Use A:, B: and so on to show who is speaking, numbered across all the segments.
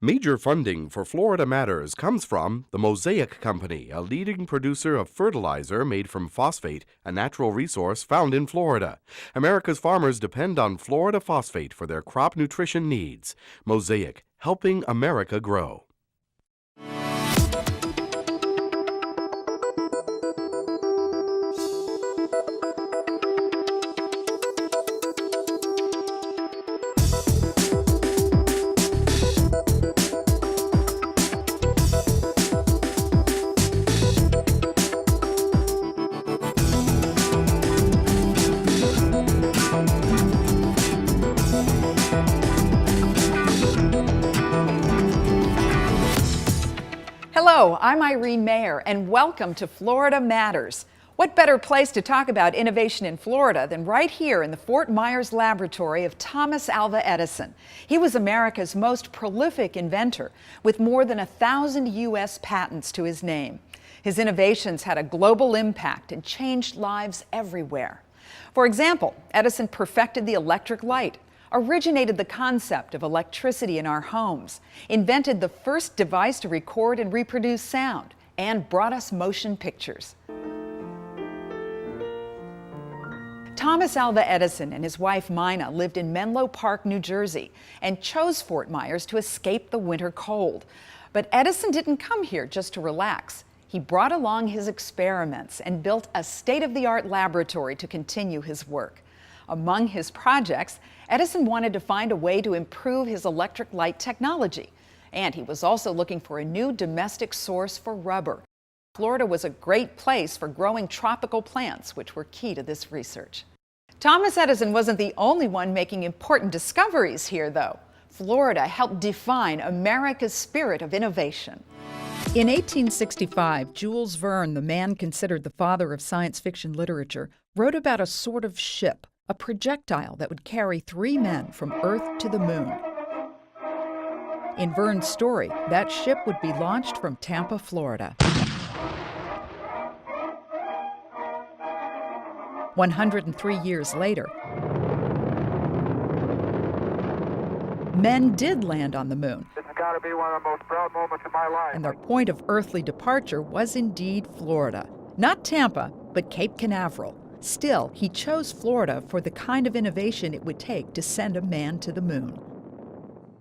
A: Major funding for Florida Matters comes from the Mosaic Company, a leading producer of fertilizer made from phosphate, a natural resource found in Florida. America's farmers depend on Florida phosphate for their crop nutrition needs. Mosaic, helping America grow.
B: Hello, I'm Irene Maher, and welcome to Florida Matters. What better place to talk about innovation in Florida than right here in the Fort Myers laboratory of Thomas Alva Edison. He was America's most prolific inventor, with more than 1,000 U.S. patents to his name. His innovations had a global impact and changed lives everywhere. For example, Edison perfected the electric light, originated the concept of electricity in our homes, invented the first device to record and reproduce sound, and brought us motion pictures. Thomas Alva Edison and his wife Mina lived in Menlo Park, New Jersey, and chose Fort Myers to escape the winter cold. But Edison didn't come here just to relax. He brought along his experiments and built a state-of-the-art laboratory to continue his work. Among his projects, Edison wanted to find a way to improve his electric light technology, and he was also looking for a new domestic source for rubber. Florida was a great place for growing tropical plants, which were key to this research. Thomas Edison wasn't the only one making important discoveries here, though. Florida helped define America's spirit of innovation. In 1865, Jules Verne, the man considered the father of science fiction literature, wrote about a sort of ship, a projectile that would carry 3 men from Earth to the moon. In Verne's story, that ship would be launched from Tampa, Florida. 103 years later, men did land on the moon.
C: This has got to be one of the most proud moments of my life.
B: And their point of earthly departure was indeed Florida. Not Tampa, but Cape Canaveral. Still, he chose Florida for the kind of innovation it would take to send a man to the moon.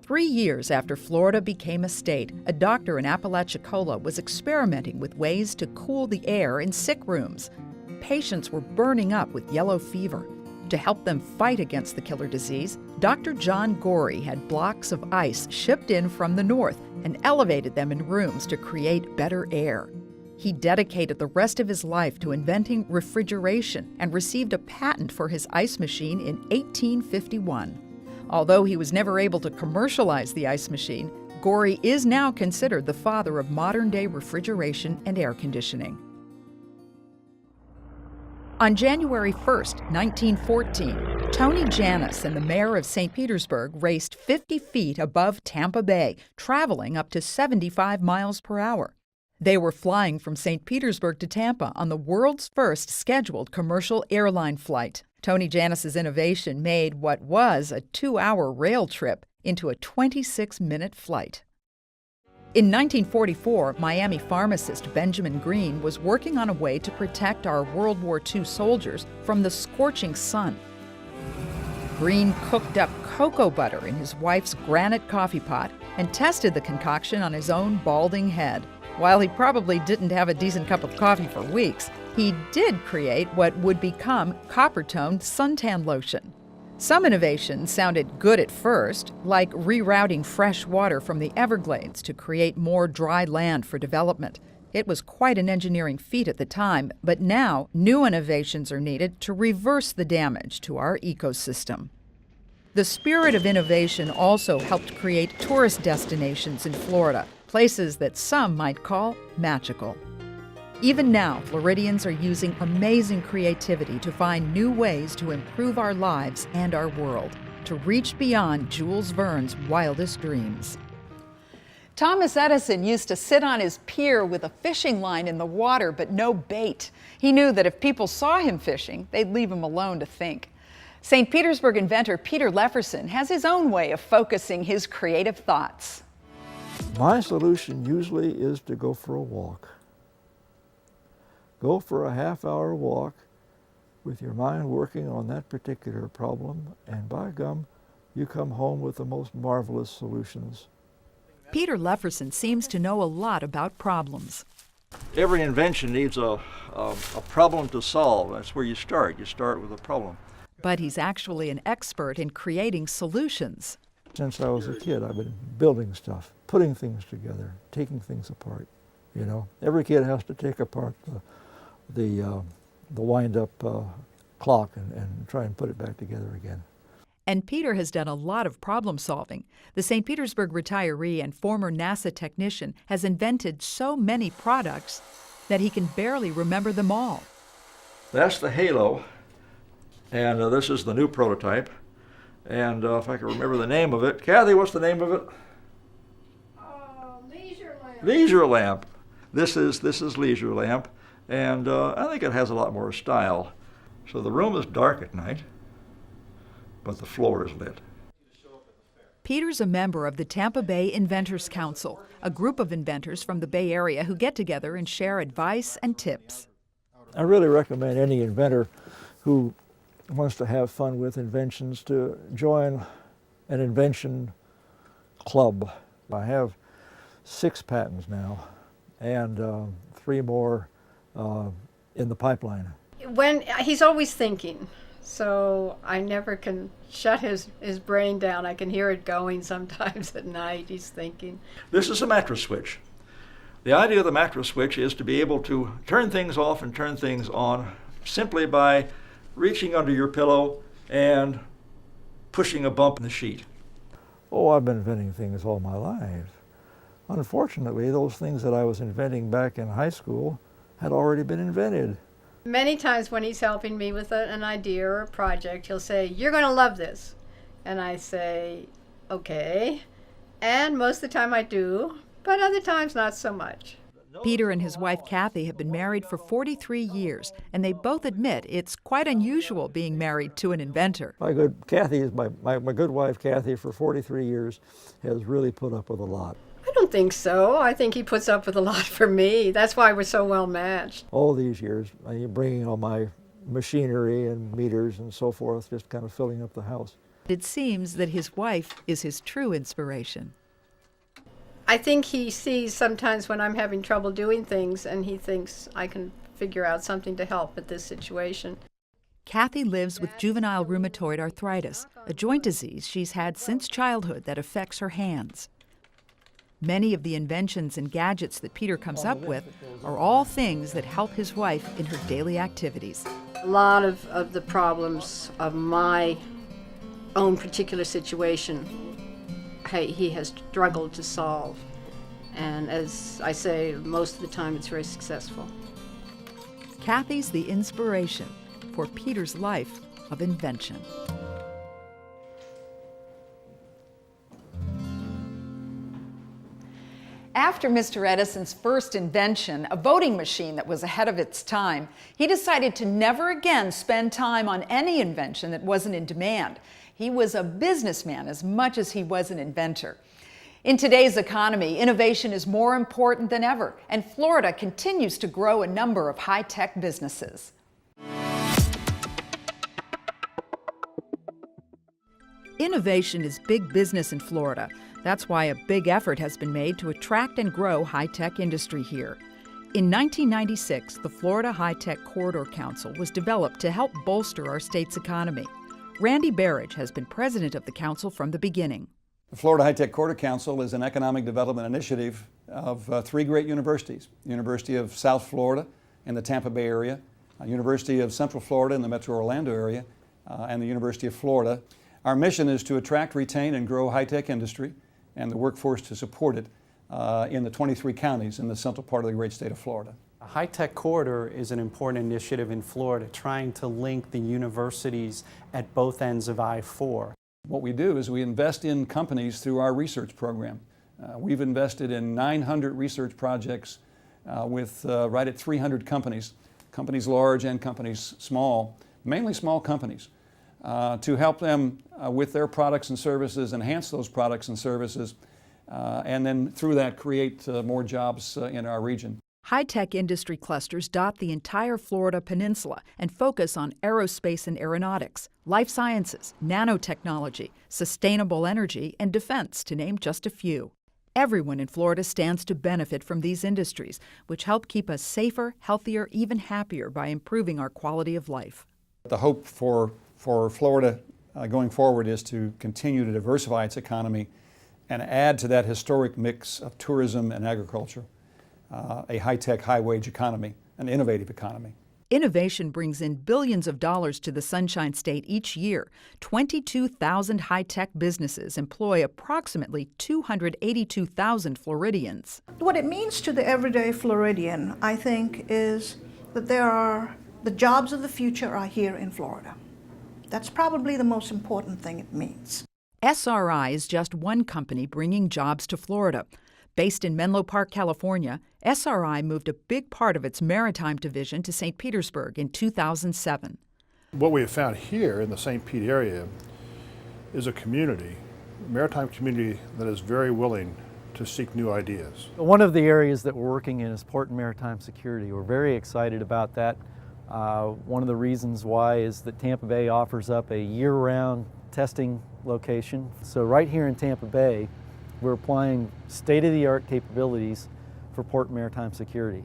B: 3 years after Florida became a state, a doctor in Apalachicola was experimenting with ways to cool the air in sick rooms. Patients were burning up with yellow fever. To help them fight against the killer disease, Dr. John Gorey had blocks of ice shipped in from the north and elevated them in rooms to create better air. He dedicated the rest of his life to inventing refrigeration and received a patent for his ice machine in 1851. Although he was never able to commercialize the ice machine, Gorey is now considered the father of modern-day refrigeration and air conditioning. On January 1, 1914, Tony Janus and the mayor of St. Petersburg raced 50 feet above Tampa Bay, traveling up to 75 miles per hour. They were flying from St. Petersburg to Tampa on the world's first scheduled commercial airline flight. Tony Janus's innovation made what was a 2-hour rail trip into a 26-minute flight. In 1944, Miami pharmacist Benjamin Green was working on a way to protect our World War II soldiers from the scorching sun. Green cooked up cocoa butter in his wife's granite coffee pot and tested the concoction on his own balding head. While he probably didn't have a decent cup of coffee for weeks, he did create what would become copper-toned suntan lotion. Some innovations sounded good at first, like rerouting fresh water from the Everglades to create more dry land for development. It was quite an engineering feat at the time, but now new innovations are needed to reverse the damage to our ecosystem. The spirit of innovation also helped create tourist destinations in Florida, places that some might call magical. Even now, Floridians are using amazing creativity to find new ways to improve our lives and our world, to reach beyond Jules Verne's wildest dreams.
D: Thomas Edison used to sit on his pier with a fishing line in the water, but no bait. He knew that if people saw him fishing, they'd leave him alone to think. St. Petersburg inventor Peter Lefferson has his own way of focusing his creative thoughts.
E: My solution usually is to go for a walk. Go for a half-hour walk with your mind working on that particular problem, and by gum, you come home with the most marvelous solutions.
B: Peter Lefferson seems to know a lot about problems.
E: Every invention needs a problem to solve. That's where you start. You start with a problem.
B: But he's actually an expert in creating solutions.
E: Since I was a kid, I've been building stuff, putting things together, taking things apart. You know, every kid has to take apart the wind-up clock and try and put it back together again.
B: And Peter has done a lot of problem solving. The St. Petersburg retiree and former NASA technician has invented so many products that he can barely remember them all.
E: That's the halo, and this is the new prototype. And if I can remember the name of it. Kathy, what's the name of it?
F: Leisure lamp.
E: Leisure lamp. This is leisure lamp, and I think it has a lot more style. So the room is dark at night, but the floor is lit.
B: Peter's a member of the Tampa Bay Inventors Council, a group of inventors from the Bay Area who get together and share advice and tips.
E: I really recommend any inventor who wants to have fun with inventions to join an invention club. I have 6 patents now and 3 more in the pipeline.
F: When he's always thinking, so I never can shut his brain down. I can hear it going sometimes at night. He's thinking.
E: This is a mattress switch. The idea of the mattress switch is to be able to turn things off and turn things on simply by reaching under your pillow and pushing a bump in the sheet. Oh, I've been inventing things all my life. Unfortunately, those things that I was inventing back in high school had already been invented.
F: Many times when he's helping me with an idea or a project, he'll say, "You're going to love this." And I say, "Okay." And most of the time I do, but other times not so much.
B: Peter and his wife Kathy have been married for 43 years, and they both admit it's quite unusual being married to an inventor.
E: My good wife Kathy for 43 years has really put up with a lot.
F: I don't think so. I think he puts up with a lot for me. That's why we're so well matched.
E: All these years, bringing all my machinery and meters and so forth, just kind of filling up the house.
B: It seems that his wife is his true inspiration.
F: I think he sees sometimes when I'm having trouble doing things, and he thinks I can figure out something to help with this situation.
B: Kathy lives with juvenile rheumatoid arthritis, a joint disease she's had since childhood that affects her hands. Many of the inventions and gadgets that Peter comes up with are all things that help his wife in her daily activities.
F: A lot of the problems of my own particular situation he has struggled to solve. And as I say, most of the time it's very successful.
B: Kathy's the inspiration for Peter's life of invention.
D: After Mr. Edison's first invention, a voting machine that was ahead of its time, he decided to never again spend time on any invention that wasn't in demand. He was a businessman as much as he was an inventor. In today's economy, innovation is more important than ever, and Florida continues to grow a number of high-tech businesses.
B: Innovation is big business in Florida. That's why a big effort has been made to attract and grow high-tech industry here. In 1996, the Florida High-Tech Corridor Council was developed to help bolster our state's economy. Randy Barrage has been president of the council from the beginning.
G: The Florida High-Tech Corridor Council is an economic development initiative of 3 great universities: University of South Florida in the Tampa Bay area, University of Central Florida in the Metro Orlando area, and the University of Florida. Our mission is to attract, retain, and grow high-tech industry and the workforce to support it in the 23 counties in the central part of the great state of Florida.
H: A high-tech corridor is an important initiative in Florida, trying to link the universities at both ends of I-4.
G: What we do is we invest in companies through our research program. We've invested in 900 research projects with right at 300 companies, companies large and companies small, mainly small companies, to help them with their products and services, enhance those products and services, and then through that create more jobs in our region.
B: High-tech industry clusters dot the entire Florida peninsula and focus on aerospace and aeronautics, life sciences, nanotechnology, sustainable energy, and defense, to name just a few. Everyone in Florida stands to benefit from these industries, which help keep us safer, healthier, even happier by improving our quality of life.
G: The hope for Florida going forward is to continue to diversify its economy and add to that historic mix of tourism and agriculture. A high-tech, high-wage economy, an innovative economy.
B: Innovation brings in billions of dollars to the Sunshine State each year. 22,000 high-tech businesses employ approximately 282,000 Floridians.
I: What it means to the everyday Floridian, I think, is that the jobs of the future are here in Florida. That's probably the most important thing it means.
B: SRI is just one company bringing jobs to Florida. Based in Menlo Park, California, SRI moved a big part of its maritime division to St. Petersburg in 2007.
J: What we have found here in the St. Pete area is a community, a maritime community that is very willing to seek new ideas.
K: One of the areas that we're working in is port and maritime security. We're very excited about that. One of the reasons why is that Tampa Bay offers up a year-round testing location. So right here in Tampa Bay, we're applying state-of-the-art capabilities for port and maritime security.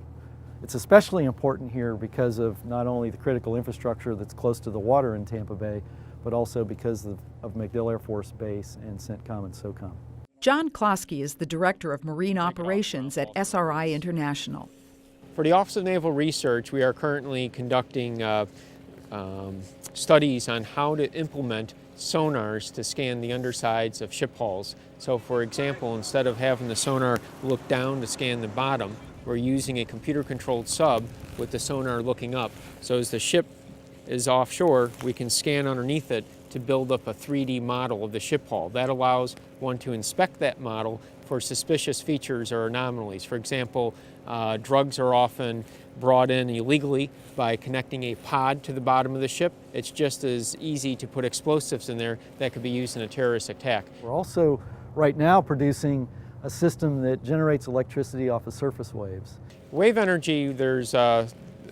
K: It's especially important here because of not only the critical infrastructure that's close to the water in Tampa Bay, but also because of MacDill Air Force Base and CENTCOM and SOCOM.
B: John Klosky is the Director of Marine Operations at SRI International.
L: For the Office of Naval Research, we are currently conducting studies on how to implement sonars to scan the undersides of ship hulls. So for example, instead of having the sonar look down to scan the bottom, we're using a computer-controlled sub with the sonar looking up. So as the ship is offshore, we can scan underneath it to build up a 3D model of the ship hull. That allows one to inspect that model for suspicious features or anomalies. For example, drugs are often brought in illegally by connecting a pod to the bottom of the ship. It's just as easy to put explosives in there that could be used in a terrorist attack.
K: We're also right now producing a system that generates electricity off of surface waves.
L: Wave energy, there's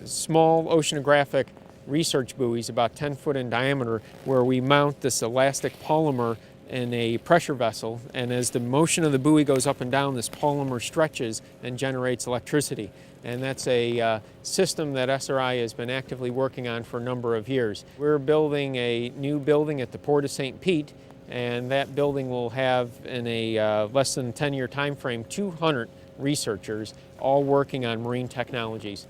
L: small oceanographic research buoys about 10 foot in diameter where we mount this elastic polymer in a pressure vessel, and as the motion of the buoy goes up and down, this polymer stretches and generates electricity. And that's a system that SRI has been actively working on for a number of years. We're building a new building at the Port of St. Pete, and that building will have, in a less than 10-year time frame, 200 researchers all working on marine technologies.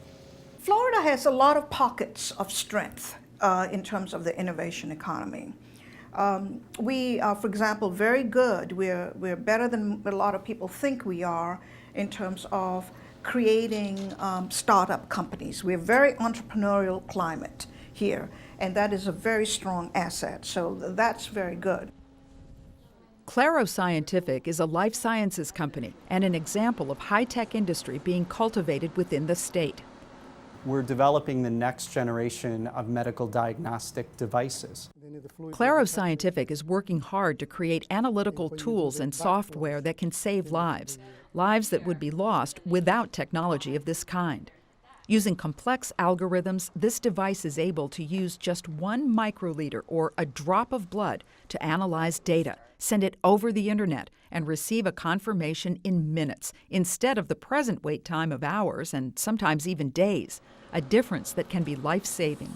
I: Florida has a lot of pockets of strength in terms of the innovation economy. We are, for example, very good. We're better than a lot of people think we are in terms of creating startup companies. We have a very entrepreneurial climate here, and that is a very strong asset. So that's very good.
B: Claro Scientific is a life sciences company and an example of high-tech industry being cultivated within the state.
H: We're developing the next generation of medical diagnostic devices.
B: Claro Scientific is working hard to create analytical tools and software that can save lives, lives that would be lost without technology of this kind. Using complex algorithms, this device is able to use just 1 microliter or a drop of blood to analyze data, send it over the internet, and receive a confirmation in minutes instead of the present wait time of hours and sometimes even days, a difference that can be life-saving.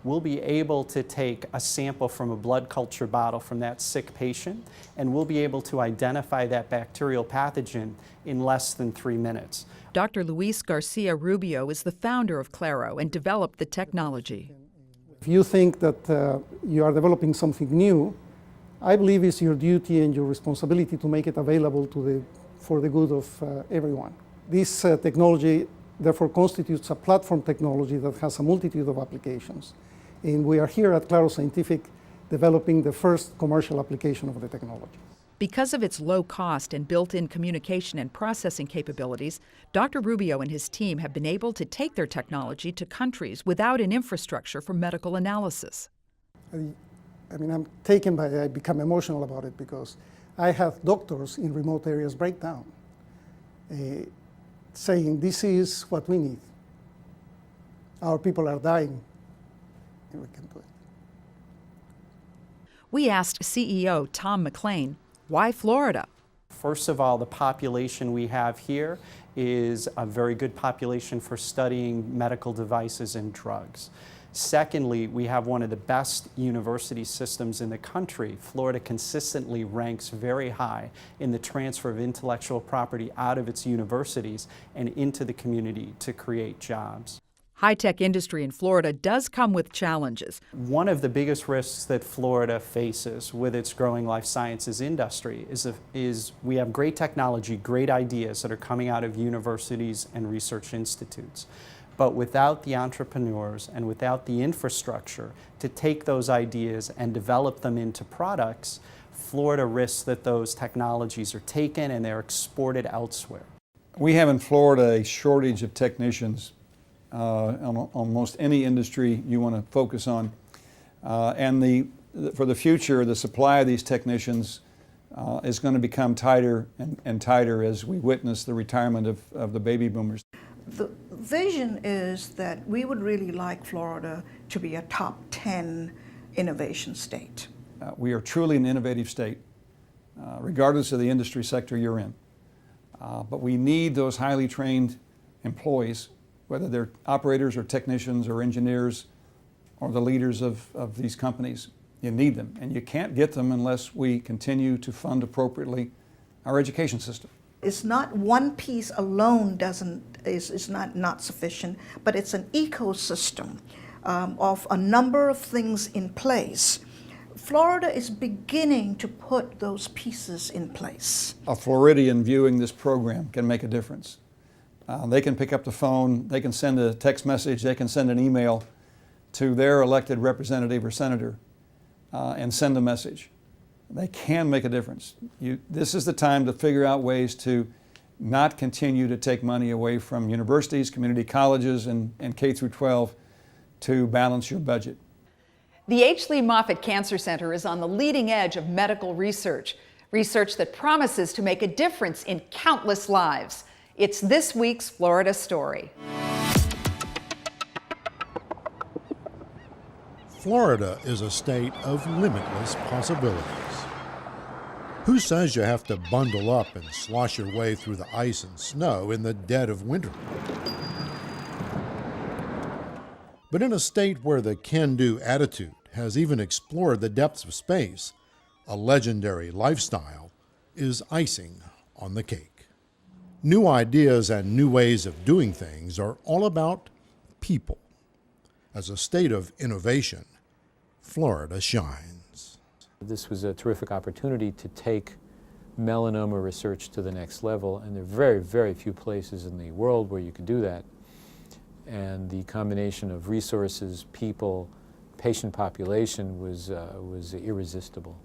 H: We'll be able to take a sample from a blood culture bottle from that sick patient, and we'll be able to identify that bacterial pathogen in less than 3 minutes.
B: Dr. Luis Garcia Rubio is the founder of Claro and developed the technology.
M: If you think that you are developing something new, I believe it's your duty and your responsibility to make it available for the good of everyone. This technology therefore constitutes a platform technology that has a multitude of applications. And we are here at Claro Scientific developing the first commercial application of the technology.
B: Because of its low cost and built-in communication and processing capabilities, Dr. Rubio and his team have been able to take their technology to countries without an infrastructure for medical analysis.
M: I become emotional about it because I had doctors in remote areas break down, saying, this is what we need. Our people are dying, and we can do it.
B: We asked CEO Tom McLean, why Florida?
H: First of all, the population we have here is a very good population for studying medical devices and drugs. Secondly, we have one of the best university systems in the country. Florida consistently ranks very high in the transfer of intellectual property out of its universities and into the community to create jobs.
B: High-tech industry in Florida does come with challenges.
H: One of the biggest risks that Florida faces with its growing life sciences industry is we have great technology, great ideas that are coming out of universities and research institutes. But without the entrepreneurs and without the infrastructure to take those ideas and develop them into products, Florida risks that those technologies are taken and they're exported elsewhere.
G: We have in Florida a shortage of technicians on almost any industry you want to focus on. And for the future, the supply of these technicians is going to become tighter and tighter as we witness the retirement of the baby boomers.
I: The vision is that we would really like Florida to be a top 10 innovation state.
G: We are truly an innovative state, regardless of the industry sector you're in. But we need those highly trained employees, whether they're operators or technicians or engineers or the leaders of these companies. You need them, and you can't get them unless we continue to fund appropriately our education system.
I: It's not one piece alone is not sufficient, but it's an ecosystem of a number of things in place. Florida is beginning to put those pieces in place.
G: A Floridian viewing this program can make a difference. They can pick up the phone, they can send a text message, they can send an email to their elected representative or senator and send a message. They can make a difference. This is the time to figure out ways to not continue to take money away from universities, community colleges, and K through 12 to balance your budget.
D: The H. Lee Moffitt Cancer Center is on the leading edge of medical research, research that promises to make a difference in countless lives. It's this week's Florida Story.
N: Florida is a state of limitless possibilities. Who says you have to bundle up and slosh your way through the ice and snow in the dead of winter? But in a state where the can-do attitude has even explored the depths of space, a legendary lifestyle is icing on the cake. New ideas and new ways of doing things are all about people. As a state of innovation, Florida shines.
L: This was a terrific opportunity to take melanoma research to the next level, and there are very, very few places in the world where you could do that. And the combination of resources, people, patient population was irresistible.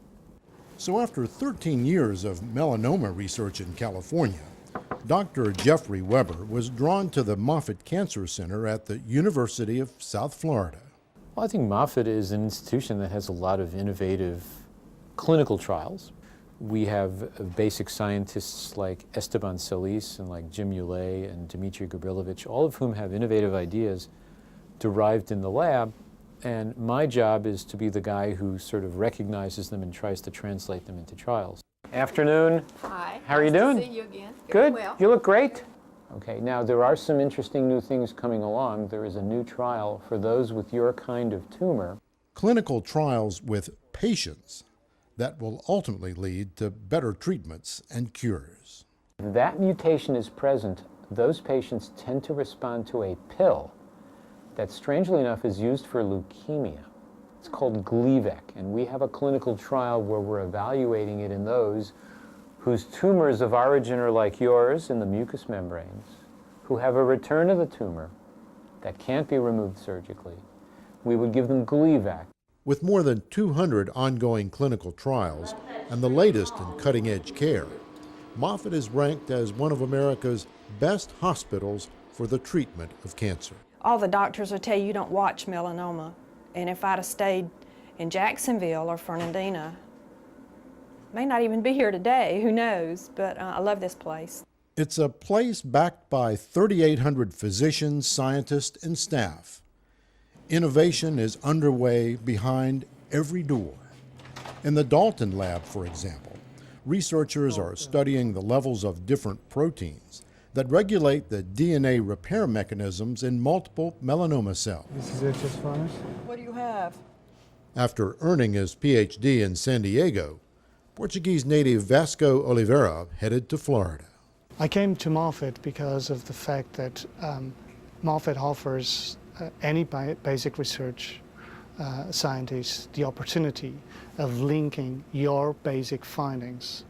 N: So after 13 years of melanoma research in California, Dr. Jeffrey Weber was drawn to the Moffitt Cancer Center at the University of South Florida.
L: Well, I think Moffitt is an institution that has a lot of innovative clinical trials. We have basic scientists like Esteban Solis and like Jim Ulay and Dmitry Gabrilovich, all of whom have innovative ideas derived in the lab. And my job is to be the guy who sort of recognizes them and tries to translate them into trials. Afternoon.
F: Hi.
L: How are you doing?
F: Nice to see you again.
L: Good.
F: Well.
L: You look great. Okay, now there are some interesting new things coming along. There is a new trial for those with your kind of tumor.
N: Clinical trials with patients that will ultimately lead to better treatments and cures.
L: If that mutation is present, those patients tend to respond to a pill that, strangely enough, is used for leukemia. It's called Gleevec, and we have a clinical trial where we're evaluating it in those whose tumors of origin are like yours in the mucous membranes, who have a return of the tumor that can't be removed surgically. We would give them Gleevec.
N: With more than 200 ongoing clinical trials and the latest in cutting-edge care, Moffitt is ranked as one of America's best hospitals for the treatment of cancer.
O: All the doctors will tell you don't watch melanoma. And if I'd have stayed in Jacksonville or Fernandina, May not even be here today, who knows, but I love this place.
N: It's a place backed by 3,800 physicians, scientists, and staff. Innovation is underway behind every door. In the Dalton lab, for example, researchers are studying the levels of different proteins that regulate the DNA repair mechanisms in multiple melanoma cells.
P: This is it just finished?
O: What do you have?
N: After earning his PhD in San Diego, Portuguese native Vasco Oliveira headed to Florida.
M: I came to Moffitt because of the fact that Moffitt offers any basic research scientist the opportunity of linking your basic findings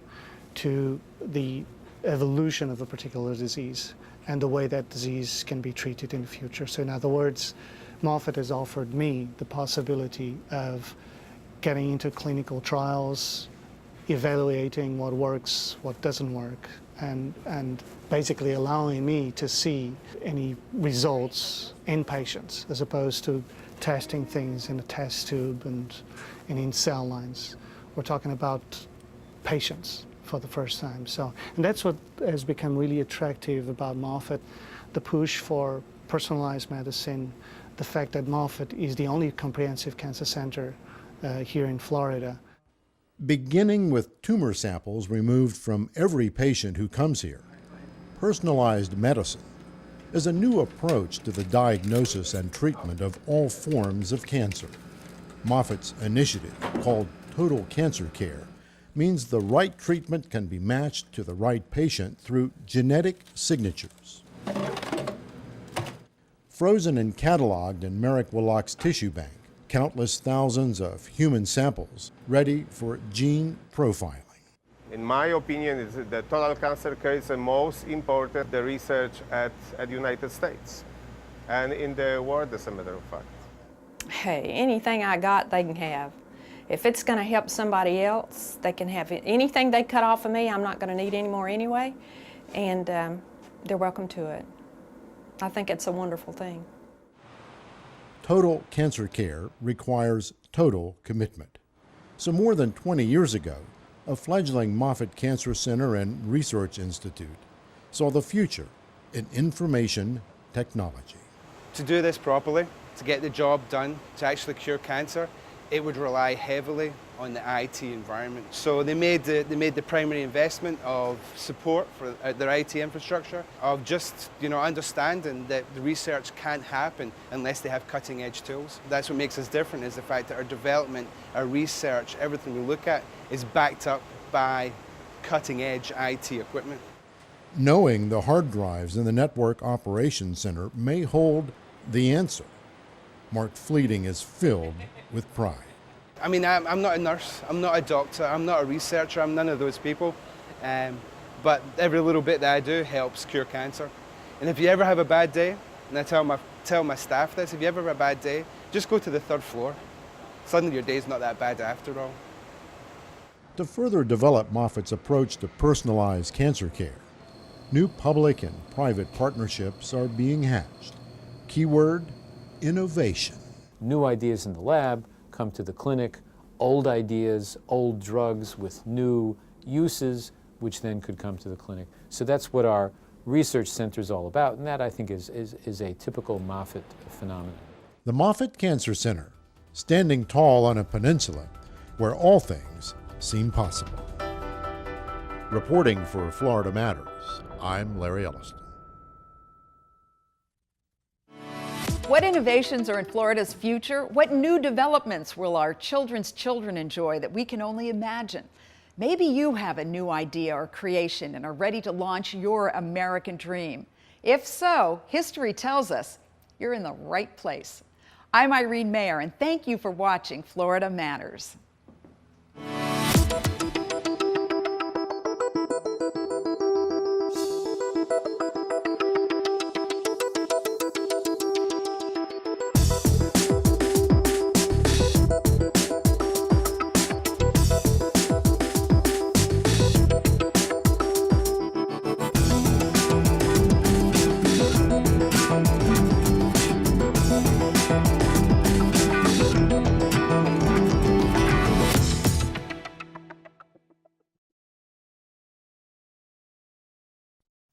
M: to the evolution of a particular disease and the way that disease can be treated in the future. So in other words, Moffitt has offered me the possibility of getting into clinical trials, evaluating what works, what doesn't work, and basically allowing me to see any results in patients as opposed to testing things in a test tube and in cell lines. We're talking about patients for the first time. And that's what has become really attractive about Moffitt, the push for personalized medicine, the fact that Moffitt is the only comprehensive cancer center here in Florida.
N: Beginning with tumor samples removed from every patient who comes here, personalized medicine is a new approach to the diagnosis and treatment of all forms of cancer. Moffitt's initiative, called Total Cancer Care, means the right treatment can be matched to the right patient through genetic signatures. Frozen and cataloged in Merrick Willock's tissue bank, countless thousands of human samples ready for gene profiling.
Q: In my opinion, the total cancer care is the most important research at the United States and in the world, as a matter of fact.
O: Hey, anything I got, they can have. If it's going to help somebody else, they can have it. Anything they cut off of me, I'm not going to need anymore anyway, and they're welcome to it. I think it's a wonderful thing.
N: Total cancer care requires total commitment. So more than 20 years ago, a fledgling Moffitt Cancer Center and Research Institute saw the future in information technology.
R: To do this properly, to get the job done, to actually cure cancer, it would rely heavily on the IT environment. So they made the primary investment of support for their IT infrastructure, of just understanding that the research can't happen unless they have cutting edge tools. That's what makes us different, is the fact that our development, our research, everything we look at is backed up by cutting edge IT equipment.
N: Knowing the hard drives in the Network Operations Center may hold the answer, Mark Fleeting is filled with pride.
R: I mean, I'm not a nurse, I'm not a doctor, I'm not a researcher, I'm none of those people. But every little bit that I do helps cure cancer. And if you ever have a bad day, and I tell my staff this, if you ever have a bad day, just go to the 3rd floor. Suddenly your day's not that bad after all.
N: To further develop Moffitt's approach to personalized cancer care, new public and private partnerships are being hatched. Keyword, innovation.
S: New ideas in the lab come to the clinic, old ideas, old drugs with new uses, which then could come to the clinic. So that's what our research center is all about, and that I think is a typical Moffitt phenomenon.
N: The Moffitt Cancer Center, standing tall on a peninsula where all things seem possible. Reporting for Florida Matters, I'm Larry Elliston.
D: What innovations are in Florida's future? What new developments will our children's children enjoy that we can only imagine? Maybe you have a new idea or creation and are ready to launch your American dream. If so, history tells us you're in the right place. I'm Irene Maher, and thank you for watching Florida Matters.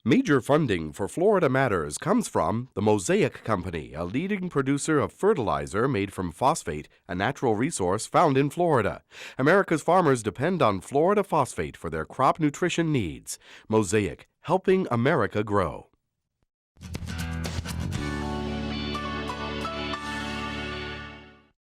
A: Major funding for Florida Matters comes from the Mosaic Company, a leading producer of fertilizer made from phosphate, a natural resource found in Florida. America's farmers depend on Florida phosphate for their crop nutrition needs. Mosaic, helping America grow.